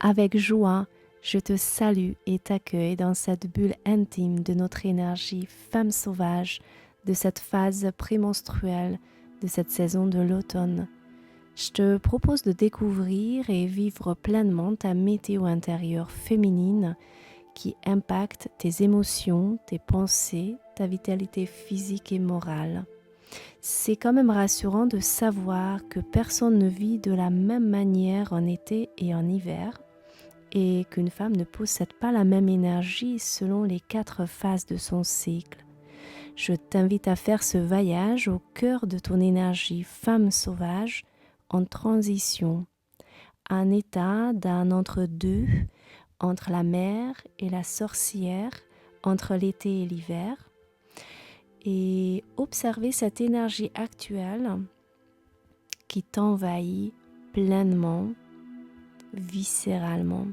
Avec joie, je te salue et t'accueille dans cette bulle intime de notre énergie femme sauvage, de cette phase prémenstruelle, de cette saison de l'automne. Je te propose de découvrir et vivre pleinement ta météo intérieure féminine qui impacte tes émotions, tes pensées, ta vitalité physique et morale. C'est quand même rassurant de savoir que personne ne vit de la même manière en été et en hiver, et qu'une femme ne possède pas la même énergie selon les 4 phases de son cycle. Je t'invite à faire ce voyage au cœur de ton énergie femme sauvage en transition, un état d'un entre-deux, entre la mère et la sorcière, entre l'été et l'hiver, et observer cette énergie actuelle qui t'envahit pleinement, viscéralement.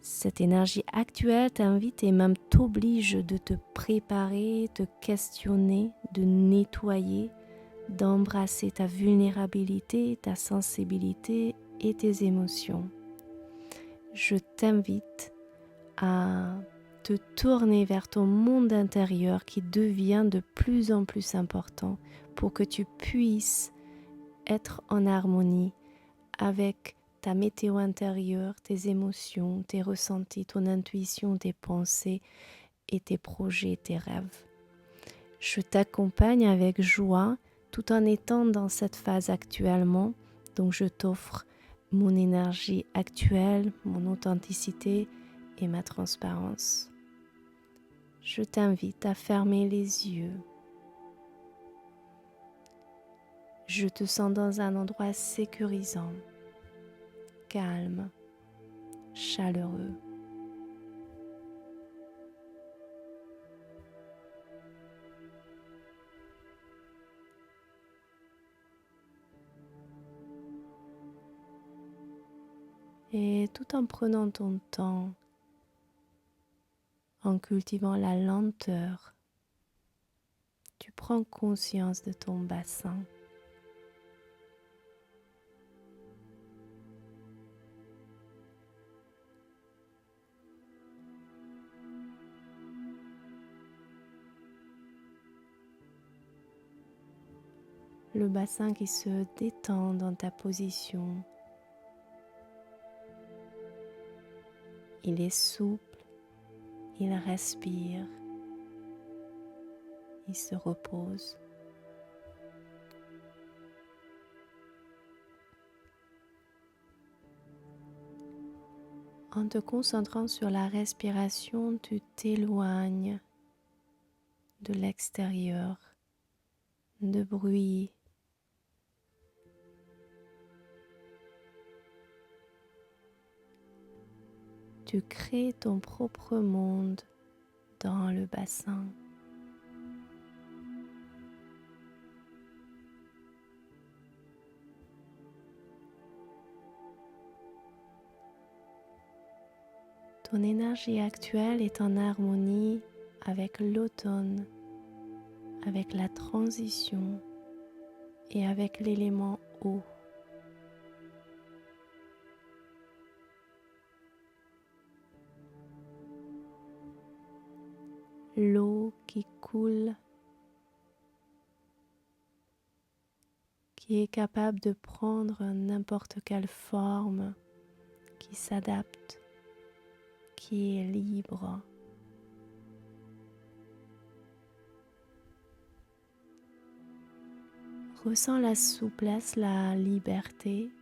Cette énergie actuelle t'invite et même t'oblige de te préparer, de questionner, de nettoyer, d'embrasser ta vulnérabilité, ta sensibilité et tes émotions. Je t'invite à te tourner vers ton monde intérieur qui devient de plus en plus important pour que tu puisses être en harmonie avec ta météo intérieure, tes émotions, tes ressentis, ton intuition, tes pensées et tes projets, tes rêves. Je t'accompagne avec joie tout en étant dans cette phase actuellement, donc je t'offre mon énergie actuelle, mon authenticité et ma transparence. Je t'invite à fermer les yeux. Je te sens dans un endroit sécurisant, calme, chaleureux. Et tout en prenant ton temps, en cultivant la lenteur, tu prends conscience de ton bassin. Le bassin qui se détend dans ta position. Il est souple, il respire, il se repose. En te concentrant sur la respiration, tu t'éloignes de l'extérieur, de bruit. Tu crées ton propre monde dans le bassin. Ton énergie actuelle est en harmonie avec l'automne, avec la transition et avec l'élément eau. L'eau qui coule, qui est capable de prendre n'importe quelle forme, qui s'adapte, qui est libre. Ressens la souplesse, la liberté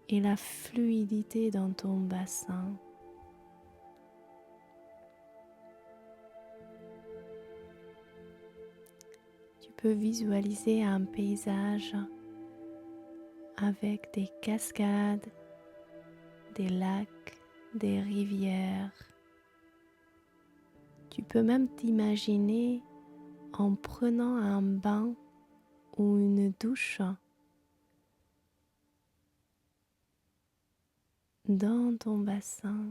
et la fluidité dans ton bassin. Tu peux visualiser un paysage avec des cascades, des lacs, des rivières. Tu peux même t'imaginer en prenant un bain ou une douche dans ton bassin.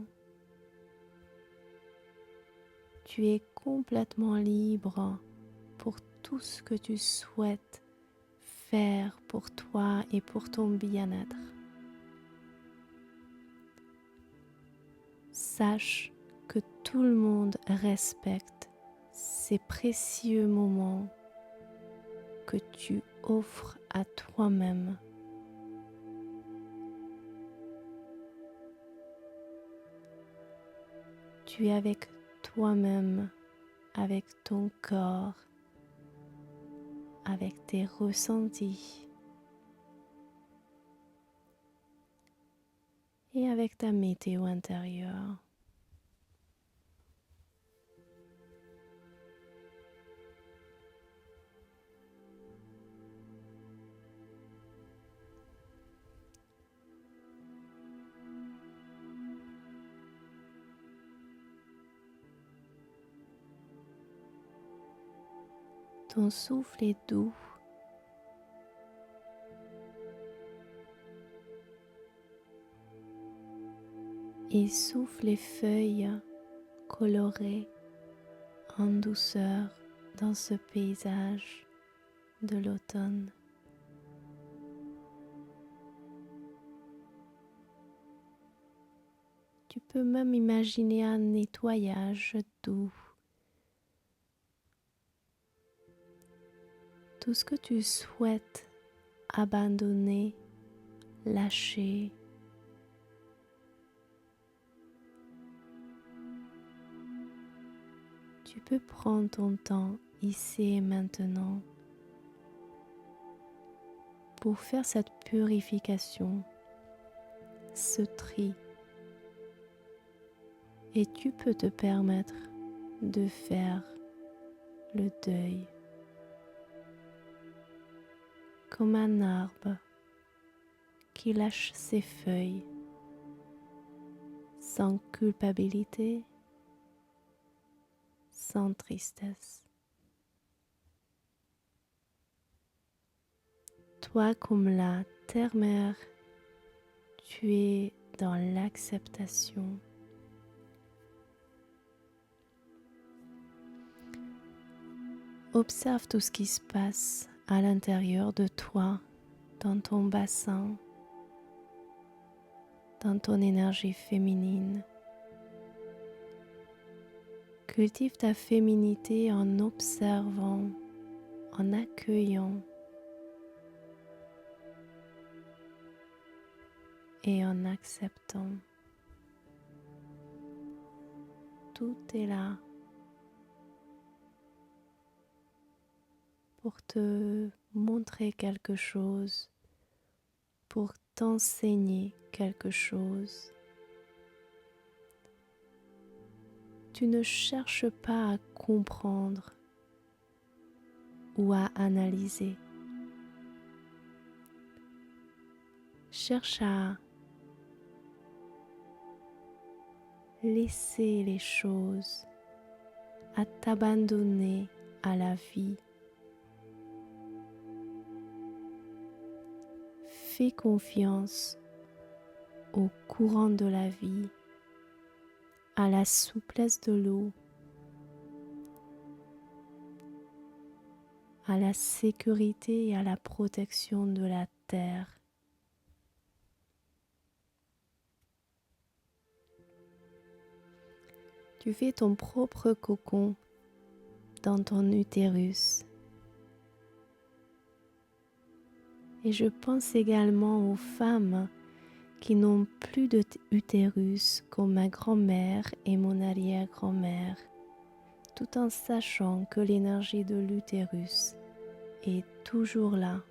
Tu es complètement libre pour tout ce que tu souhaites faire pour toi et pour ton bien-être. sache que tout le monde respecte ces précieux moments que tu offres à toi-même. Tu es avec toi-même, avec ton corps, avec tes ressentis et avec ta météo intérieure. Ton souffle est doux et souffle les feuilles colorées en douceur dans ce paysage de l'automne. Tu peux même imaginer un nettoyage doux. Tout ce que tu souhaites abandonner, lâcher, tu peux prendre ton temps ici et maintenant pour faire cette purification, ce tri. Et tu peux te permettre de faire le deuil comme un arbre qui lâche ses feuilles sans culpabilité, sans tristesse. Toi comme la terre-mère, tu es dans l'acceptation. Observe tout ce qui se passe à l'intérieur de toi, dans ton bassin, dans ton énergie féminine. Cultive ta féminité en observant, en accueillant et en acceptant. Tout est là pour te montrer quelque chose, pour t'enseigner quelque chose. Tu ne cherches pas à comprendre ou à analyser. Cherche à laisser les choses, à t'abandonner à la vie. Fais confiance au courant de la vie, à la souplesse de l'eau, à la sécurité et à la protection de la terre. Tu fais ton propre cocon dans ton utérus. Et je pense également aux femmes qui n'ont plus d'utérus comme ma grand-mère et mon arrière-grand-mère, tout en sachant que l'énergie de l'utérus est toujours là.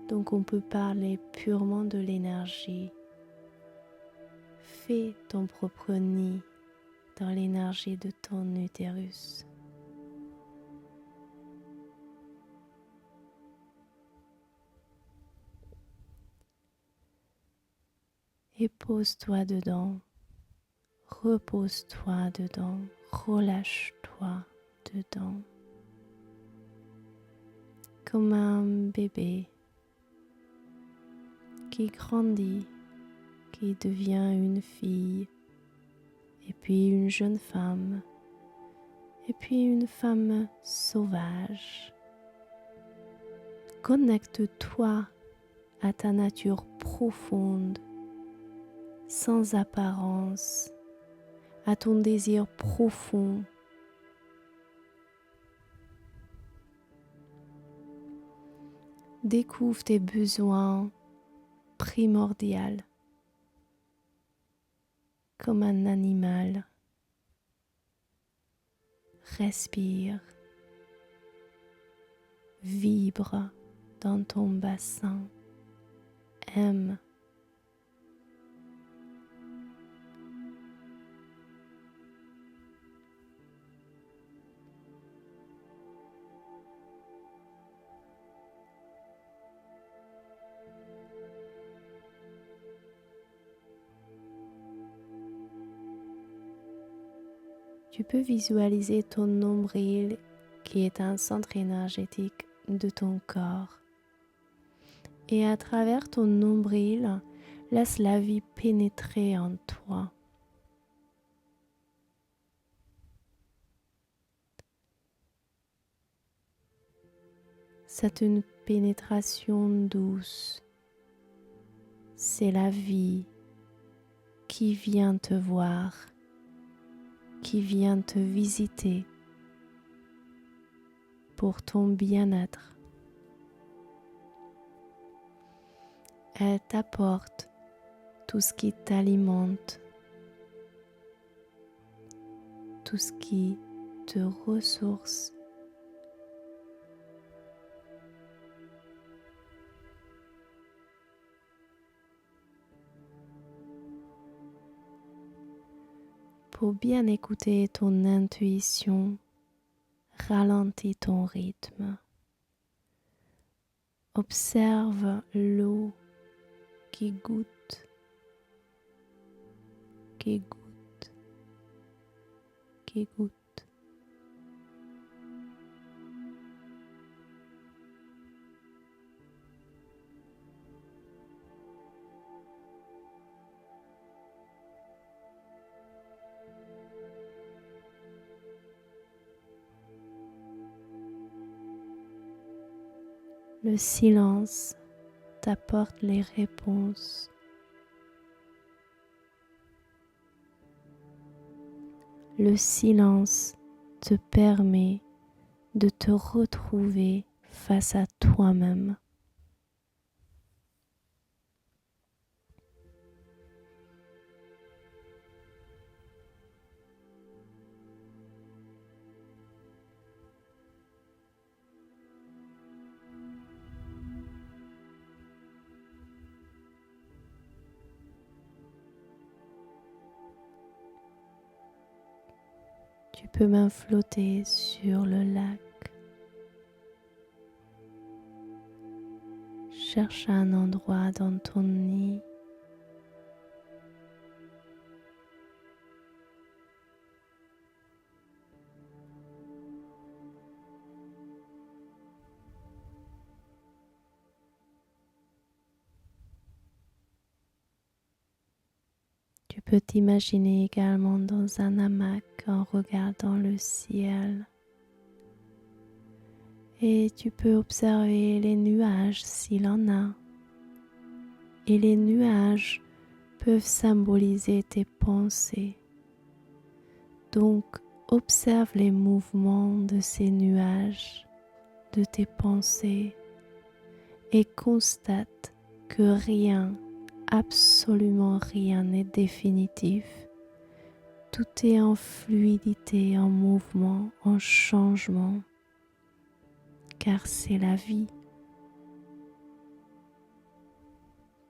Donc on peut parler purement de l'énergie. Fais ton propre nid dans l'énergie de ton utérus. Et pose-toi dedans, repose-toi dedans, relâche-toi dedans. Comme un bébé qui grandit, qui devient une fille, et puis une jeune femme, et puis une femme sauvage. Connecte-toi à ta nature profonde, sans apparence, à ton désir profond. Découvre tes besoins primordiaux comme un animal. Respire, vibre dans ton bassin, aime. Tu peux visualiser ton nombril qui est un centre énergétique de ton corps. Et à travers ton nombril, laisse la vie pénétrer en toi. C'est une pénétration douce. C'est la vie qui vient te voir, qui vient te visiter pour ton bien-être. Elle t'apporte tout ce qui t'alimente, tout ce qui te ressource. Pour bien écouter ton intuition, ralentis ton rythme. Observe l'eau qui goutte, qui goutte, qui goutte. Le silence t'apporte les réponses. Le silence te permet de te retrouver face à toi-même. Tu peux même flotter sur le lac. Cherche un endroit dans ton nid. Tu peux t'imaginer également dans un hamac en regardant le ciel. Et tu peux observer les nuages s'il en a. Et les nuages peuvent symboliser tes pensées. Donc, observe les mouvements de ces nuages, de tes pensées, et constate que rien, absolument rien n'est définitif. Tout est en fluidité, en mouvement, en changement, car c'est la vie.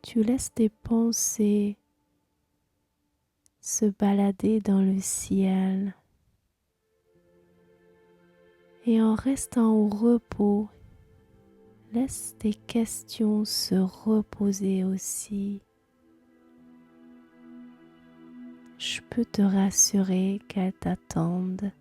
Tu laisses tes pensées se balader dans le ciel et en restant au repos, laisse tes questions se reposer aussi. Je peux te rassurer qu'elles t'attendent.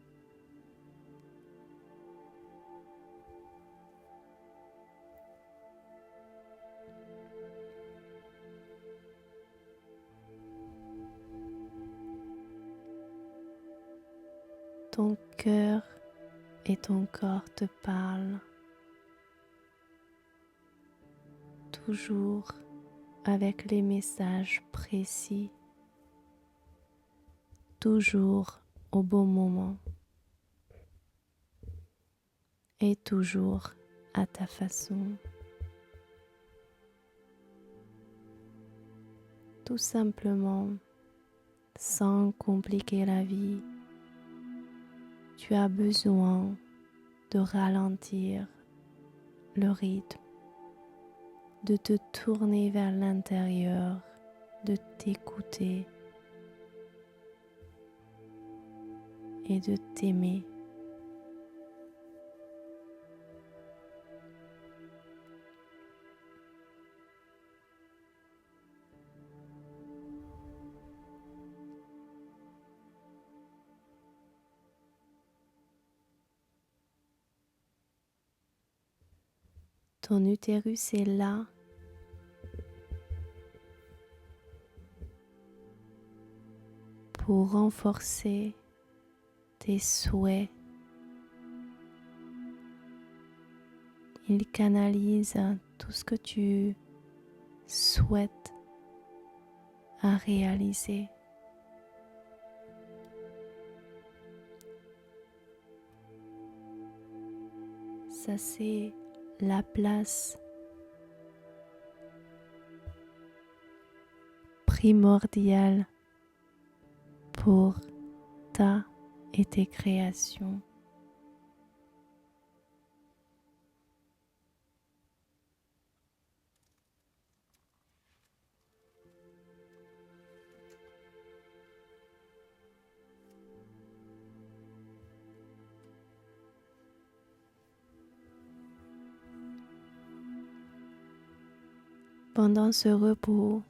Ton cœur et ton corps te parlent, toujours avec les messages précis. toujours au bon moment et toujours à ta façon. Tout simplement, sans compliquer la vie, tu as besoin de ralentir le rythme, de te tourner vers l'intérieur, de t'écouter et de t'aimer. Ton utérus est là pour renforcer tes souhaits. Il canalise tout ce que tu souhaites à réaliser. Ça, c'est la place primordiale pour ta et tes créations. Pendant ce repos,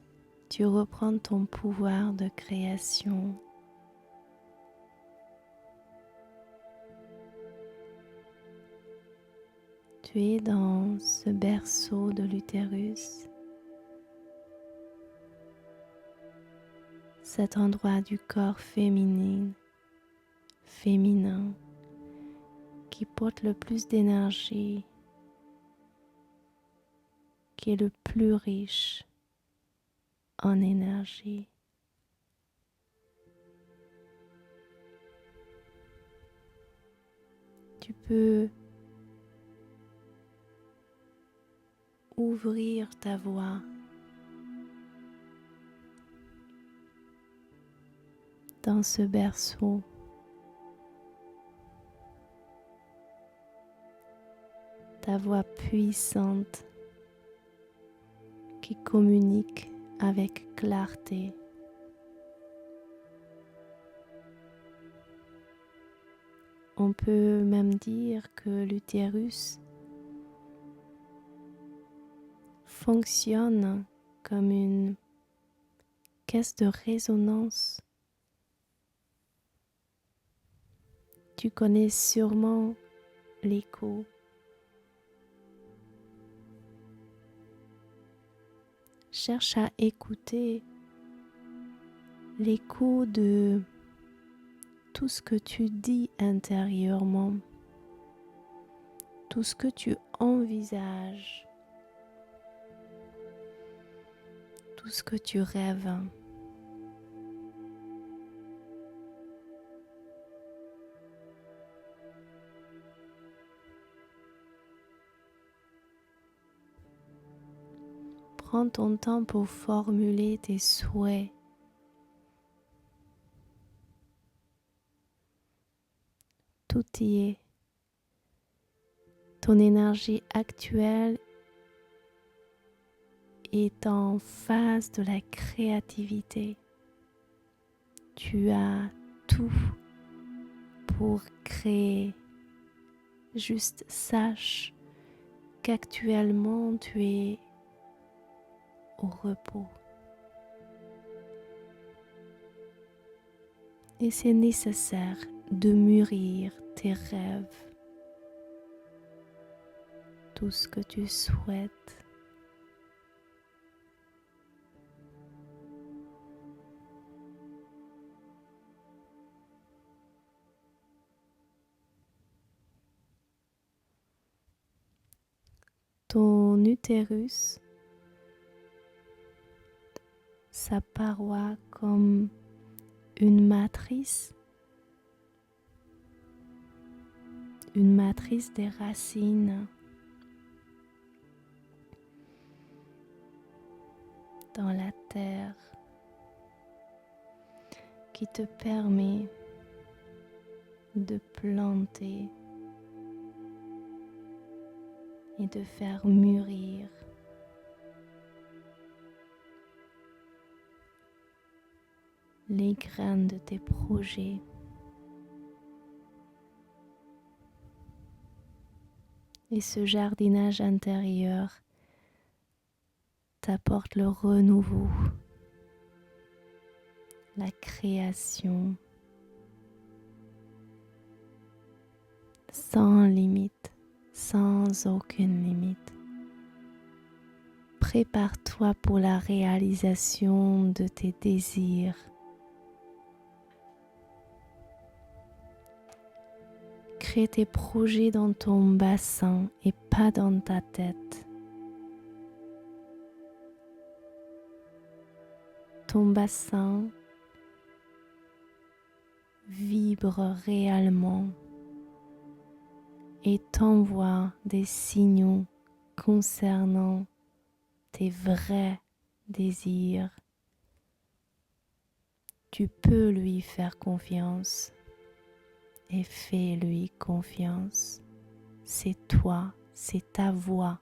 tu reprends ton pouvoir de création. Tu es dans ce berceau de l'utérus, cet endroit du corps féminin qui porte le plus d'énergie, qui est le plus riche en énergie. Tu peux ouvrir ta voix dans ce berceau. Ta voix puissante qui communique avec clarté. On peut même dire que l'utérus fonctionne comme une caisse de résonance. Tu connais sûrement l'écho. Cherche à écouter l'écho de tout ce que tu dis intérieurement, tout ce que tu envisages, tout ce que tu rêves. Prends ton temps pour formuler tes souhaits. Tout y est. Ton énergie actuelle est en phase de la créativité. Tu as tout pour créer. Juste sache qu'actuellement tu es au repos. Et c'est nécessaire de mûrir tes rêves, tout ce que tu souhaites. Ton utérus, sa paroi comme une matrice des racines dans la terre qui te permet de planter et de faire mûrir les graines de tes projets. Et ce jardinage intérieur t'apporte le renouveau, la création, sans limite, sans aucune limite. Prépare-toi pour la réalisation de tes désirs. Crée tes projets dans ton bassin et pas dans ta tête. Ton bassin vibre réellement et t'envoie des signaux concernant tes vrais désirs. Tu peux lui faire confiance et fais-lui confiance. C'est toi, c'est ta voix.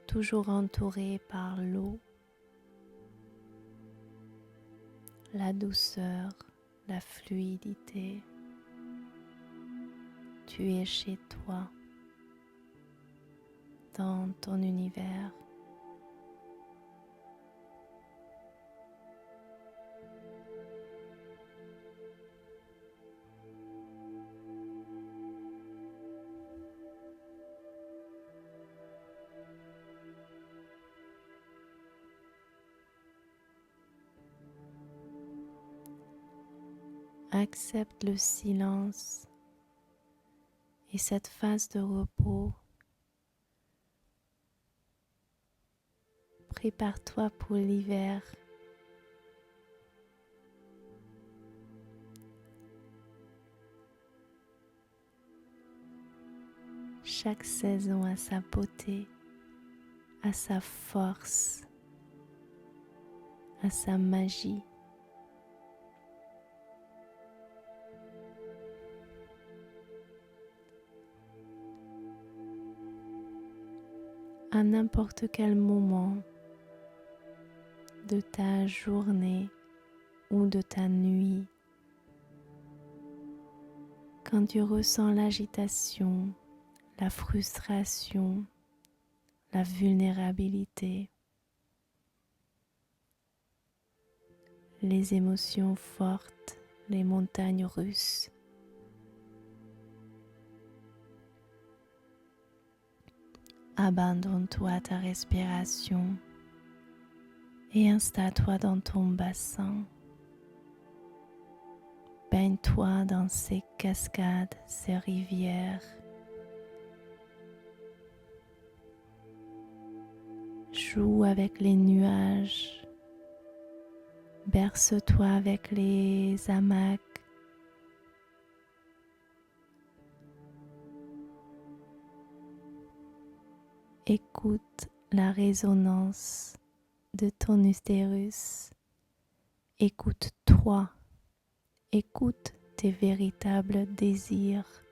Toujours entouré par l'eau, la douceur, la fluidité. Tu es chez toi, dans ton univers. Accepte le silence et cette phase de repos. Prépare-toi pour l'hiver. Chaque saison a sa beauté, a sa force, a sa magie. À n'importe quel moment de ta journée ou de ta nuit, quand tu ressens l'agitation, la frustration, la vulnérabilité, les émotions fortes, les montagnes russes, abandonne-toi à ta respiration et installe-toi dans ton bassin. Baigne-toi dans ces cascades, ces rivières. Joue avec les nuages. Berce-toi avec les hamacs. Écoute la résonance de ton utérus. Écoute-toi. Écoute tes véritables désirs.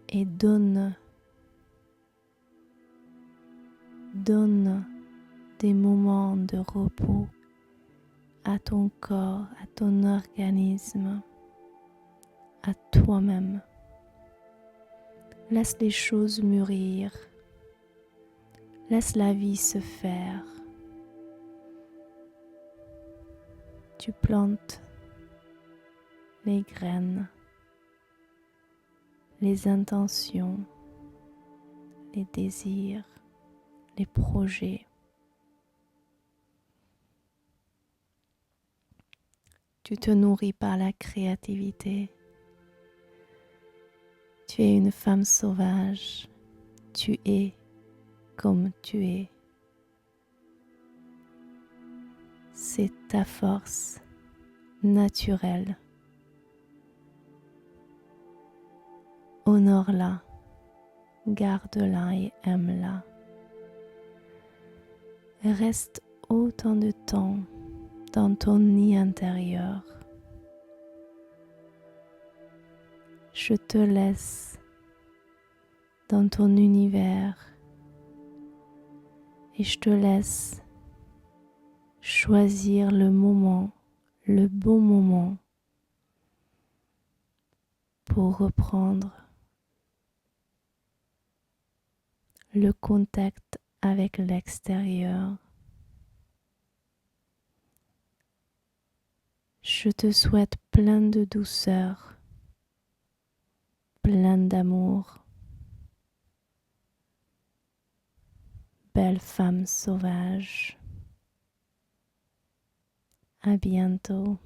Et donne des moments de repos à ton corps, à ton organisme. à toi-même. Laisse les choses mûrir. Laisse la vie se faire. Tu plantes les graines, les intentions, les désirs, les projets. Tu te nourris par la créativité. Tu es une femme sauvage. Tu es comme tu es. C'est ta force naturelle. Honore-la, garde-la et aime-la. Reste autant de temps dans ton nid intérieur. Je te laisse dans ton univers et je te laisse choisir le moment, le bon moment pour reprendre le contact avec l'extérieur. Je te souhaite plein de douceur, plein d'amour. Belle femme sauvage. À bientôt.